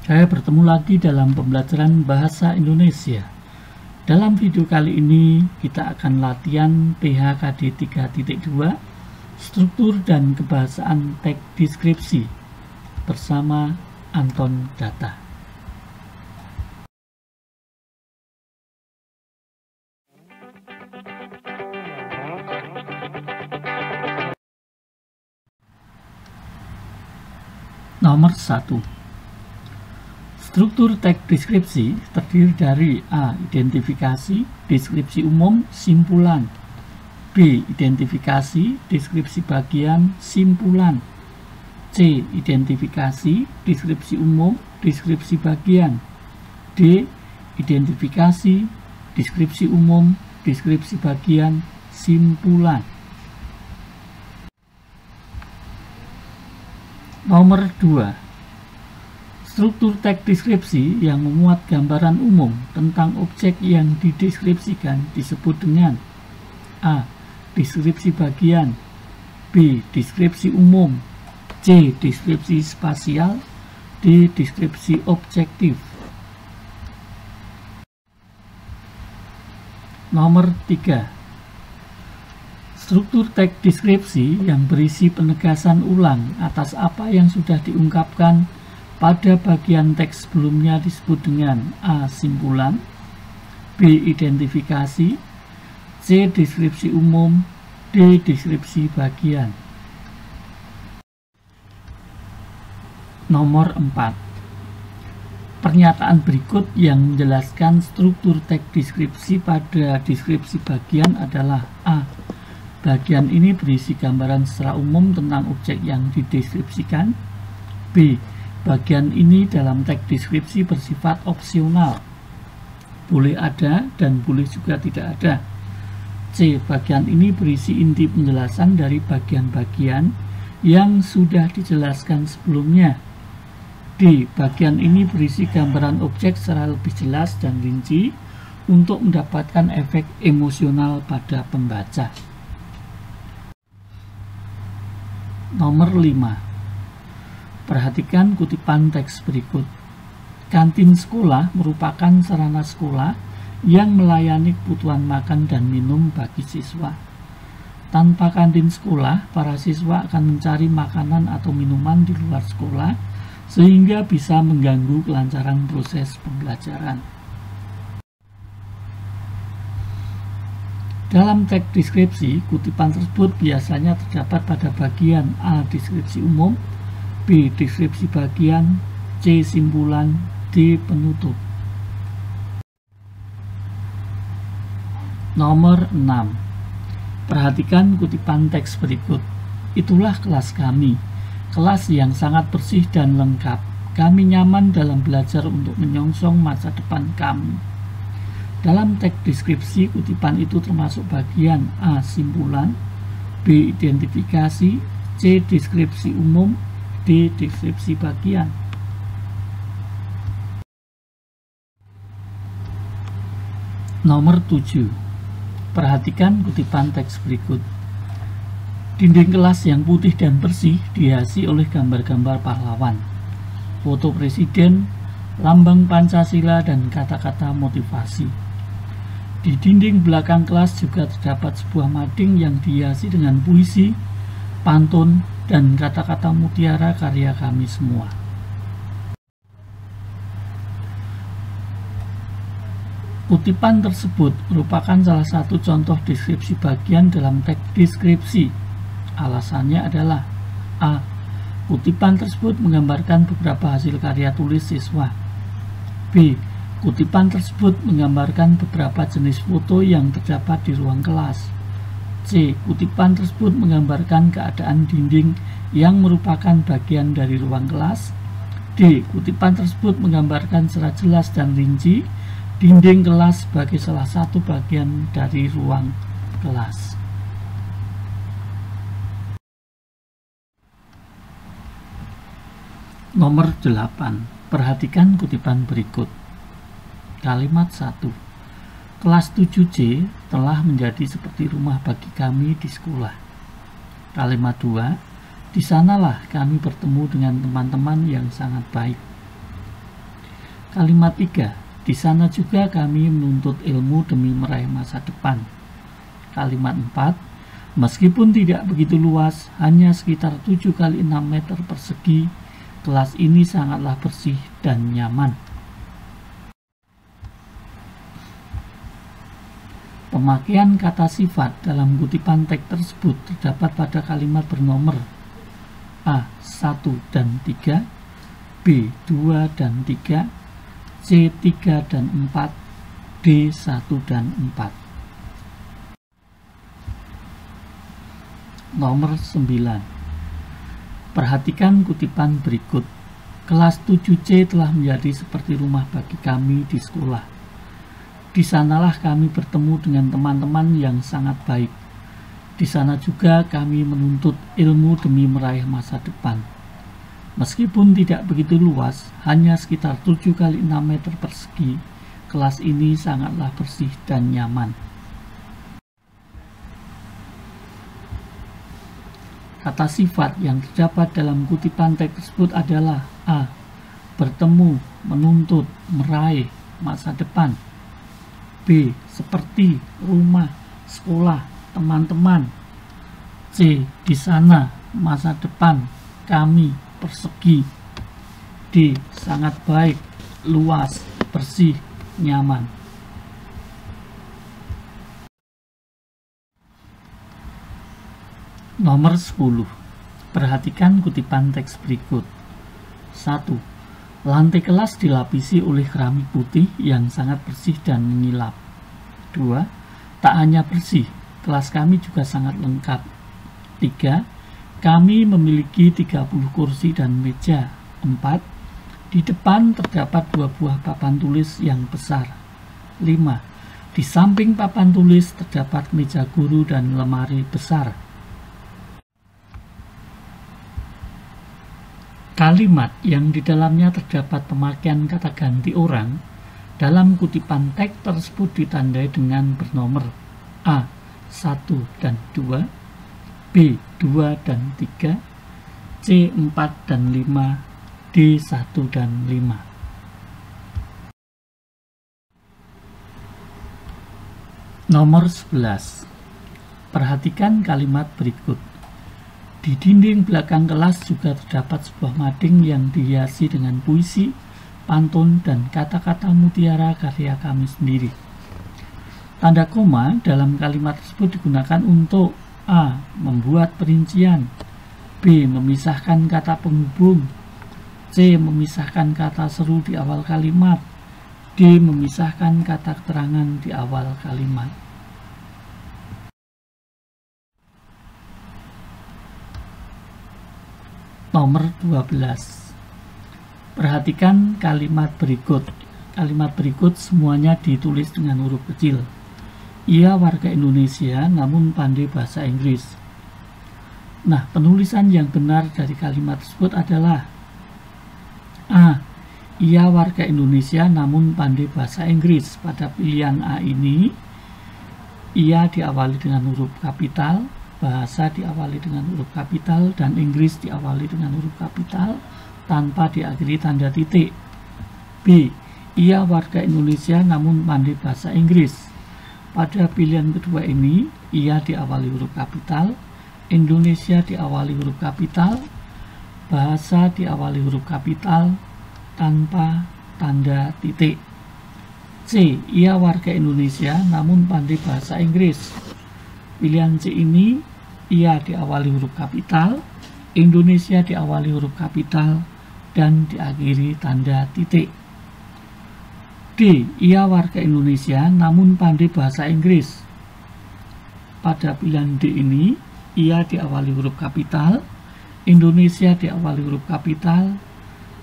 Saya bertemu lagi dalam pembelajaran bahasa Indonesia. Dalam video kali ini kita akan latihan PHKD 3.2 struktur dan kebahasaan teks deskripsi bersama Anton Data. Nomor 1. Struktur teks deskripsi terdiri dari A. Identifikasi, deskripsi umum, simpulan. B. Identifikasi, deskripsi bagian, simpulan. C. Identifikasi, deskripsi umum, deskripsi bagian. D. Identifikasi, deskripsi umum, deskripsi bagian, simpulan. Nomor 2. Struktur teks deskripsi yang memuat gambaran umum tentang objek yang dideskripsikan disebut dengan A. Deskripsi bagian, B. Deskripsi umum, C. Deskripsi spasial, D. Deskripsi objektif. Nomor 3. Struktur teks deskripsi yang berisi penegasan ulang atas apa yang sudah diungkapkan pada bagian teks sebelumnya disebut dengan A. Simpulan, B. Identifikasi, C. Deskripsi umum, D. Deskripsi bagian. Nomor 4. Pernyataan berikut yang menjelaskan struktur teks deskripsi pada deskripsi bagian adalah A. Bagian ini berisi gambaran secara umum tentang objek yang dideskripsikan. B. Bagian ini dalam teks deskripsi bersifat opsional. Boleh ada dan boleh juga tidak ada. C. Bagian ini berisi inti penjelasan dari bagian-bagian yang sudah dijelaskan sebelumnya. D. Bagian ini berisi gambaran objek secara lebih jelas dan rinci untuk mendapatkan efek emosional pada pembaca. Nomor 5. Perhatikan kutipan teks berikut. Kantin sekolah merupakan sarana sekolah yang melayani kebutuhan makan dan minum bagi siswa. Tanpa kantin sekolah, para siswa akan mencari makanan atau minuman di luar sekolah sehingga bisa mengganggu kelancaran proses pembelajaran. Dalam teks deskripsi, kutipan tersebut biasanya terdapat pada bagian A. Deskripsi umum, B. Deskripsi bagian, C. Simpulan, D. Penutup. Nomor 6. Perhatikan kutipan teks berikut. Itulah kelas kami. Kelas yang sangat bersih dan lengkap. Kami nyaman dalam belajar untuk menyongsong masa depan kami. Dalam teks deskripsi, kutipan itu termasuk bagian A. Simpulan, B. Identifikasi, C. Deskripsi umum, D. Deskripsi bagian. Nomor 7. Perhatikan kutipan teks berikut. Dinding kelas yang putih dan bersih dihiasi oleh gambar-gambar pahlawan, foto presiden, lambang Pancasila, dan kata-kata motivasi. Di dinding belakang kelas juga terdapat sebuah mading yang dihiasi dengan puisi, pantun, dan kata-kata mutiara karya kami semua. Kutipan tersebut merupakan salah satu contoh deskripsi bagian dalam teks deskripsi. Alasannya adalah A. Kutipan tersebut menggambarkan beberapa hasil karya tulis siswa. B. Kutipan tersebut menggambarkan beberapa jenis foto yang terdapat di ruang kelas. C. Kutipan tersebut menggambarkan keadaan dinding yang merupakan bagian dari ruang kelas. D. Kutipan tersebut menggambarkan secara jelas dan rinci dinding kelas sebagai salah satu bagian dari ruang kelas. Nomor 8. Perhatikan kutipan berikut. Kalimat 1. Kelas 7C telah menjadi seperti rumah bagi kami di sekolah. Kalimat 2. Di sanalah kami bertemu dengan teman-teman yang sangat baik. Kalimat 3. Di sana juga kami menuntut ilmu demi meraih masa depan. Kalimat 4. Meskipun tidak begitu luas, hanya sekitar 7 kali 6 meter persegi, kelas ini sangatlah bersih dan nyaman. Pemakaian kata sifat dalam kutipan teks tersebut terdapat pada kalimat bernomor A. 1 dan 3, B. 2 dan 3, C. 3 dan 4, D. 1 dan 4. Nomor 9. Perhatikan kutipan berikut. Kelas 7C telah menjadi seperti rumah bagi kami di sekolah. Di sanalah kami bertemu dengan teman-teman yang sangat baik. Di sana juga kami menuntut ilmu demi meraih masa depan. Meskipun tidak begitu luas, hanya sekitar 7 kali 6 meter persegi, kelas ini sangatlah bersih dan nyaman. Kata sifat yang terdapat dalam kutipan teks tersebut adalah A. Bertemu, menuntut, meraih, masa depan. B. Seperti, rumah, sekolah, teman-teman. C. Di sana, masa depan, kami, persegi. D. Sangat baik, luas, bersih, nyaman. Nomor 10. Perhatikan kutipan teks berikut. 1. Lantai kelas dilapisi oleh keramik putih yang sangat bersih dan mengilap. 2. Tak hanya bersih, kelas kami juga sangat lengkap. 3. Kami memiliki 30 kursi dan meja. 4. Di depan terdapat 2 buah papan tulis yang besar. 5. Di samping papan tulis terdapat meja guru dan lemari besar. Kalimat yang di dalamnya terdapat pemakaian kata ganti orang dalam kutipan teks tersebut ditandai dengan bernomor A. 1 dan 2, B. 2 dan 3, C. 4 dan 5, D. 1 dan 5. Nomor 11. Perhatikan kalimat berikut. Di dinding belakang kelas juga terdapat sebuah mading yang dihiasi dengan puisi, pantun, dan kata-kata mutiara karya kami sendiri. Tanda koma dalam kalimat tersebut digunakan untuk A. Membuat perincian, B. Memisahkan kata penghubung, C. Memisahkan kata seru di awal kalimat, D. Memisahkan kata keterangan di awal kalimat. Nomor 12. Perhatikan kalimat berikut. Kalimat berikut semuanya ditulis dengan huruf kecil. Ia warga Indonesia namun pandai bahasa Inggris. Nah, penulisan yang benar dari kalimat tersebut adalah A. Ia warga Indonesia namun pandai bahasa Inggris. Pada pilihan A ini, ia diawali dengan huruf kapital, bahasa diawali dengan huruf kapital, dan Inggris diawali dengan huruf kapital tanpa diakhiri tanda titik. B. Ia warga Indonesia namun pandai bahasa Inggris. Pada pilihan kedua ini, ia diawali huruf kapital, Indonesia diawali huruf kapital, bahasa diawali huruf kapital tanpa tanda titik. C. Ia warga Indonesia namun pandai bahasa Inggris. Pilihan C ini, ia diawali huruf kapital, Indonesia diawali huruf kapital, dan diakhiri tanda titik. D. Ia warga Indonesia namun pandai bahasa Inggris. Pada pilihan D ini, ia diawali huruf kapital, Indonesia diawali huruf kapital,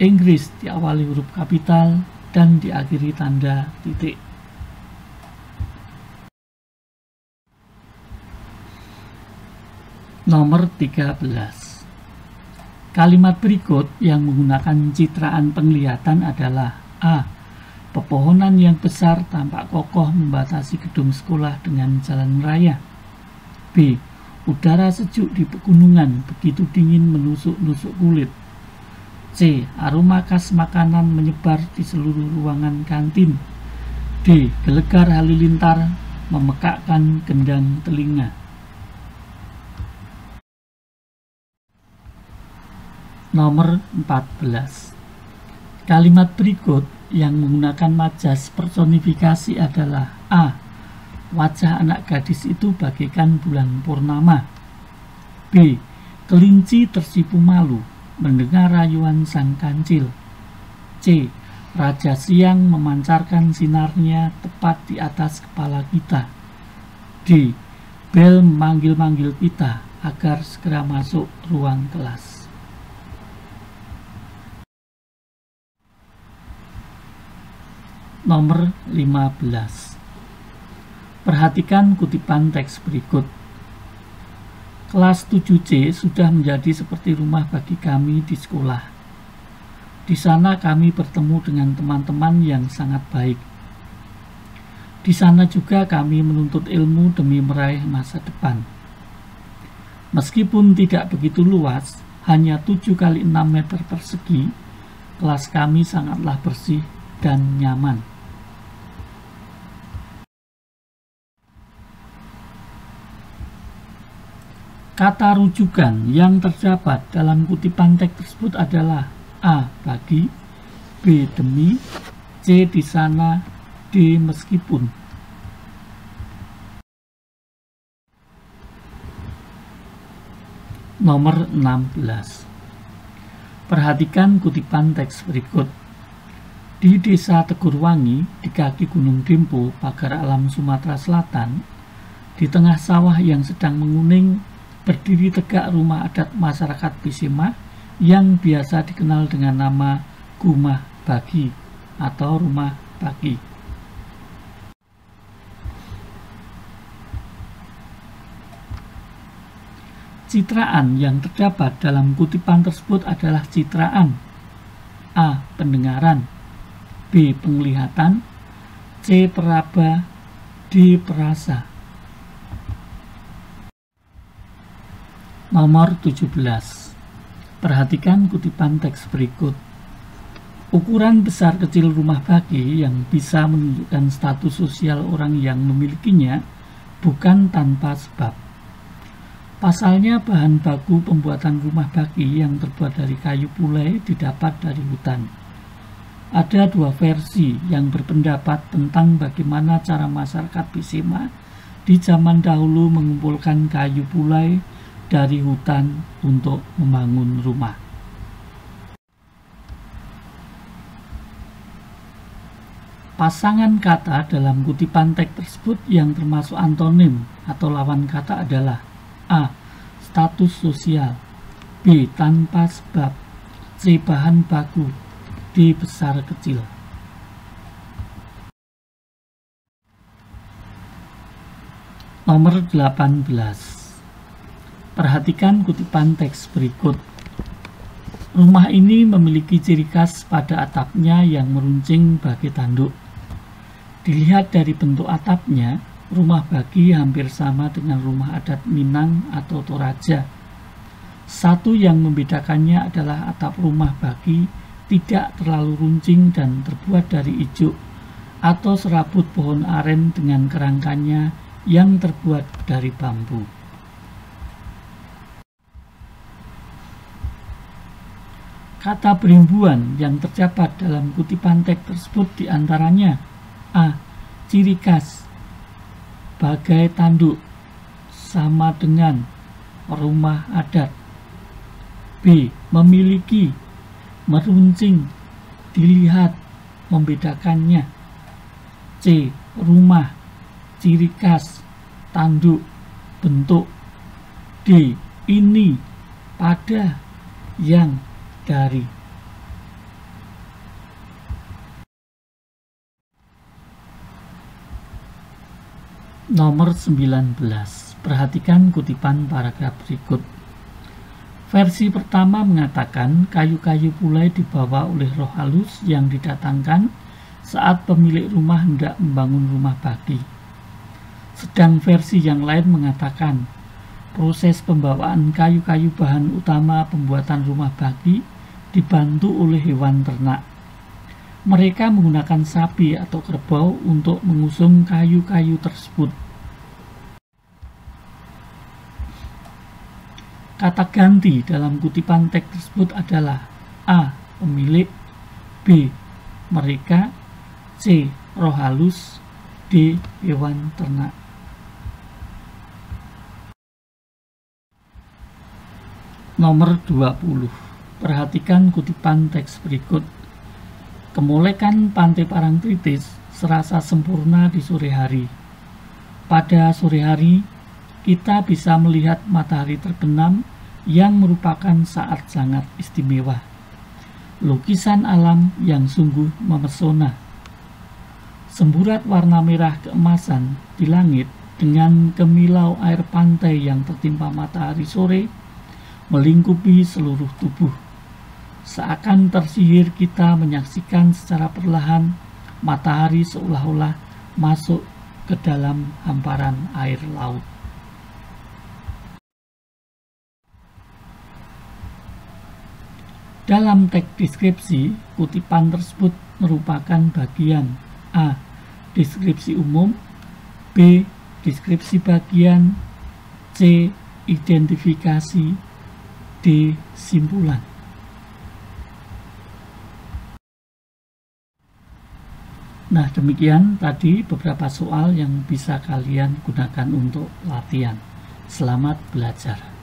Inggris diawali huruf kapital, dan diakhiri tanda titik. Nomor 13. Kalimat berikut yang menggunakan citraan penglihatan adalah A. Pepohonan yang besar tampak kokoh membatasi gedung sekolah dengan jalan raya. B. Udara sejuk di pegunungan begitu dingin menusuk-nusuk kulit. C. Aroma khas makanan menyebar di seluruh ruangan kantin. D. Gelegar halilintar memekakkan gendang telinga. Nomor 14. Kalimat berikut yang menggunakan majas personifikasi adalah A. Wajah anak gadis itu bagaikan bulan purnama. B. Kelinci tersipu malu mendengar rayuan sang kancil. C. Raja siang memancarkan sinarnya tepat di atas kepala kita. D. Bel memanggil-manggil kita agar segera masuk ruang kelas. Nomor 15. Perhatikan kutipan teks berikut. Kelas 7C sudah menjadi seperti rumah bagi kami di sekolah. Di sana kami bertemu dengan teman-teman yang sangat baik. Di sana juga kami menuntut ilmu demi meraih masa depan. Meskipun tidak begitu luas, hanya 7 kali 6 meter persegi, kelas kami sangatlah bersih dan nyaman. Kata rujukan yang terdapat dalam kutipan teks tersebut adalah A. Bagi, B. Demi, C. Di sana, D. Meskipun. Nomor 16. Perhatikan kutipan teks berikut. Di desa Tegurwangi, di kaki Gunung Dempo, pagar alam Sumatera Selatan, di tengah sawah yang sedang menguning, berdiri tegak rumah adat masyarakat Bisema yang biasa dikenal dengan nama Gumah Bagi atau Rumah Bagi. Citraan yang terdapat dalam kutipan tersebut adalah citraan A. Pendengaran, B. Penglihatan, C. Peraba, D. Perasa. Nomor 17. Perhatikan kutipan teks berikut. Ukuran besar kecil rumah bagi yang bisa menunjukkan status sosial orang yang memilikinya bukan tanpa sebab. Pasalnya bahan baku pembuatan rumah bagi yang terbuat dari kayu pulai didapat dari hutan. Ada 2 versi yang berpendapat tentang bagaimana cara masyarakat Bisema di zaman dahulu mengumpulkan kayu pulai dari hutan untuk membangun rumah. Pasangan kata dalam kutipan teks tersebut yang termasuk antonim atau lawan kata adalah A. Status sosial, B. Tanpa sebab, C. Bahan baku, D. Besar kecil. Nomor 18. Perhatikan kutipan teks berikut. Rumah ini memiliki ciri khas pada atapnya yang meruncing bagi tanduk. Dilihat dari bentuk atapnya, rumah bagi hampir sama dengan rumah adat Minang atau Toraja. Satu yang membedakannya adalah atap rumah bagi tidak terlalu runcing dan terbuat dari ijuk atau serabut pohon aren dengan kerangkanya yang terbuat dari bambu. Kata berimbuan yang terdapat dalam kutipan teks tersebut diantaranya A. Ciri khas, bagai tanduk, sama dengan, rumah adat. B. Memiliki, meruncing, dilihat, membedakannya. C. Rumah, ciri khas, tanduk, bentuk. D. Ini, pada, yang, dari. Nomor 19. Perhatikan kutipan paragraf berikut. Versi pertama mengatakan kayu-kayu pulai dibawa oleh roh halus yang didatangkan saat pemilik rumah hendak membangun rumah bagi. Sedang versi yang lain mengatakan proses pembawaan kayu-kayu bahan utama pembuatan rumah bagi dibantu oleh hewan ternak. Mereka menggunakan sapi atau kerbau untuk mengusung kayu-kayu tersebut. Kata ganti dalam kutipan teks tersebut adalah A. Pemilik, B. Mereka, C. Roh halus, D. Hewan ternak. Nomor 20. Perhatikan kutipan teks berikut. Kemolekan Pantai Parangtritis serasa sempurna di sore hari. Pada sore hari, kita bisa melihat matahari terbenam yang merupakan saat sangat istimewa. Lukisan alam yang sungguh memesona. Semburat warna merah keemasan di langit dengan kemilau air pantai yang tertimpa matahari sore melingkupi seluruh tubuh. Seakan tersihir kita menyaksikan secara perlahan matahari seolah-olah masuk ke dalam hamparan air laut. Dalam teks deskripsi, kutipan tersebut merupakan bagian A. Deskripsi umum, B. Deskripsi bagian, C. Identifikasi, D. Simpulan. Nah, demikian tadi beberapa soal yang bisa kalian gunakan untuk latihan. Selamat belajar.